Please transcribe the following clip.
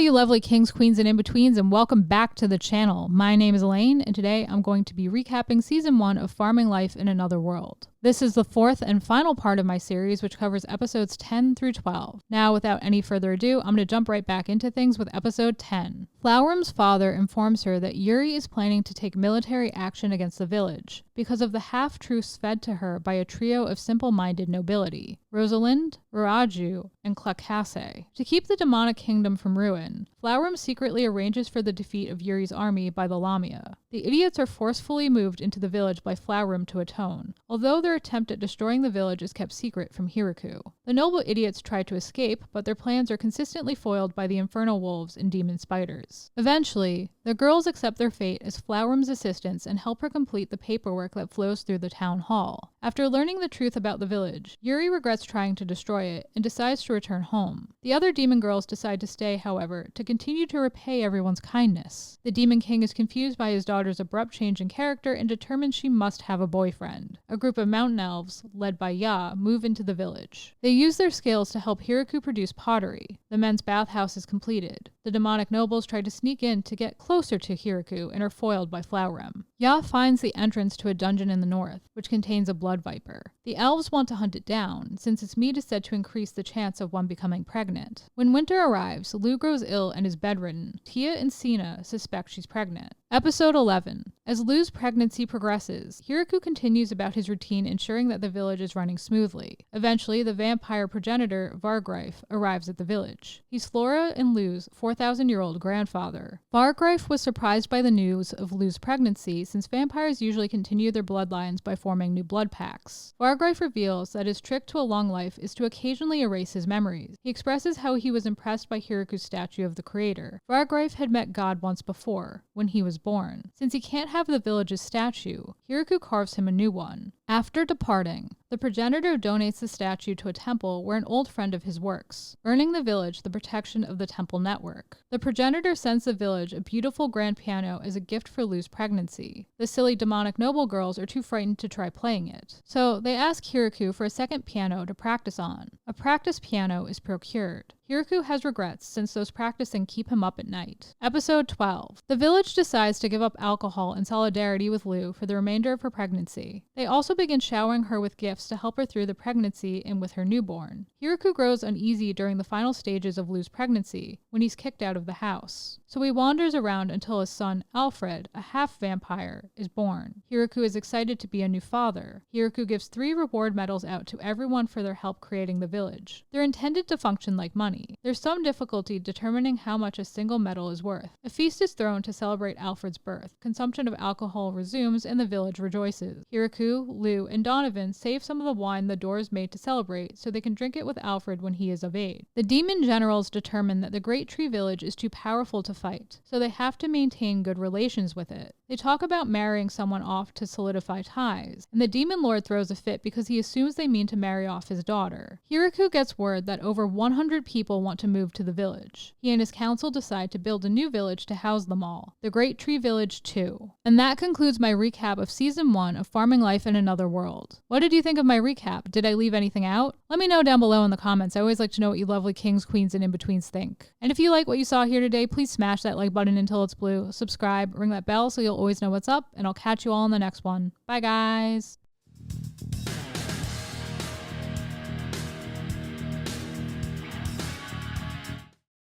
you lovely kings, queens, and in-betweens, and welcome back to the channel. My name is Elaine, and today I'm going to be recapping Season 1 of Farming Life in Another World. This is the fourth and final part of my series, which covers episodes 10 through 12. Now, without any further ado, I'm going to jump right back into things with episode 10. Flowrim's father informs her that Yuri is planning to take military action against the village because of the half-truths fed to her by a trio of simple-minded nobility, Rosalind, Raju, and Klakase. To keep the demonic kingdom from ruin, Flowrim secretly arranges for the defeat of Yuri's army by the Lamia. The idiots are forcefully moved into the village by Flowrim to atone, although their attempt at destroying the village is kept secret from Hiraku. The noble idiots try to escape, but their plans are consistently foiled by the infernal wolves and demon spiders. Eventually, the girls accept their fate as Flowrim's assistants and help her complete the paperwork that flows through the town hall. After learning the truth about the village, Yuri regrets trying to destroy it and decides to return home. The other demon girls decide to stay, however, to continue to repay everyone's kindness. The Demon King is confused by his daughter's abrupt change in character and determines she must have a boyfriend. A group of mountain elves, led by Ya, move into the village. They use their skills to help Hiraku produce pottery. The men's bathhouse is completed. The demonic nobles try to sneak in to get closer to Hiraku and are foiled by Flowrim. Ya finds the entrance to a dungeon in the north, which contains a blood viper. The elves want to hunt it down, since its meat is said to increase the chance of one becoming pregnant. When winter arrives, Lou grows ill and is bedridden. Tia and Sina suspect she's pregnant. Episode 11. As Lou's pregnancy progresses, Hiraku continues about his routine ensuring that the village is running smoothly. Eventually, the vampire progenitor, Vargreif, arrives at the village. He's Flora and Lou's 4,000-year-old grandfather. Vargreif was surprised by the news of Lou's pregnancy, since vampires usually continue their bloodlines by forming new blood packs. Vargreif reveals that his trick to a long life is to occasionally erase his memories. He expresses how he was impressed by Hiraku's statue of the creator. Vargreif had met God once before, when he was born. Since he can't have the village's statue, Hiraku carves him a new one. After departing, the progenitor donates the statue to a temple where an old friend of his works, earning the village the protection of the temple network. The progenitor sends the village a beautiful grand piano as a gift for Lou's pregnancy. The silly demonic noble girls are too frightened to try playing it, so they ask Hiraku for a second piano to practice on. A practice piano is procured. Hiraku has regrets since those practicing keep him up at night. Episode 12. The village decides to give up alcohol in solidarity with Lou for the remainder of her pregnancy. They also begin showering her with gifts to help her through the pregnancy and with her newborn. Hiraku grows uneasy during the final stages of Lou's pregnancy when he's kicked out of the house. So he wanders around until his son, Alfred, a half-vampire, is born. Hiraku is excited to be a new father. Hiraku gives 3 reward medals out to everyone for their help creating the village. They're intended to function like money. There's some difficulty determining how much a single medal is worth. A feast is thrown to celebrate Alfred's birth. Consumption of alcohol resumes and the village rejoices. Hiraku, Lou, and Donovan save some of the wine the doors made to celebrate so they can drink it with Alfred when he is of age. The demon generals determine that the Great Tree Village is too powerful to fight, so they have to maintain good relations with it. They talk about marrying someone off to solidify ties, and the demon lord throws a fit because he assumes they mean to marry off his daughter. Hiraku gets word that over 100 people want to move to the village. He and his council decide to build a new village to house them all, the Great Tree Village 2. And that concludes my recap of Season 1 of Farming Life in Another World. What did you think of my recap? Did I leave anything out? Let me know down below in the comments. I always like to know what you lovely kings, queens, and in-betweens think. And if you like what you saw here today, please smash that like button until it's blue, subscribe, ring that bell so you'll always know what's up, and I'll catch you all in the next one. Bye guys!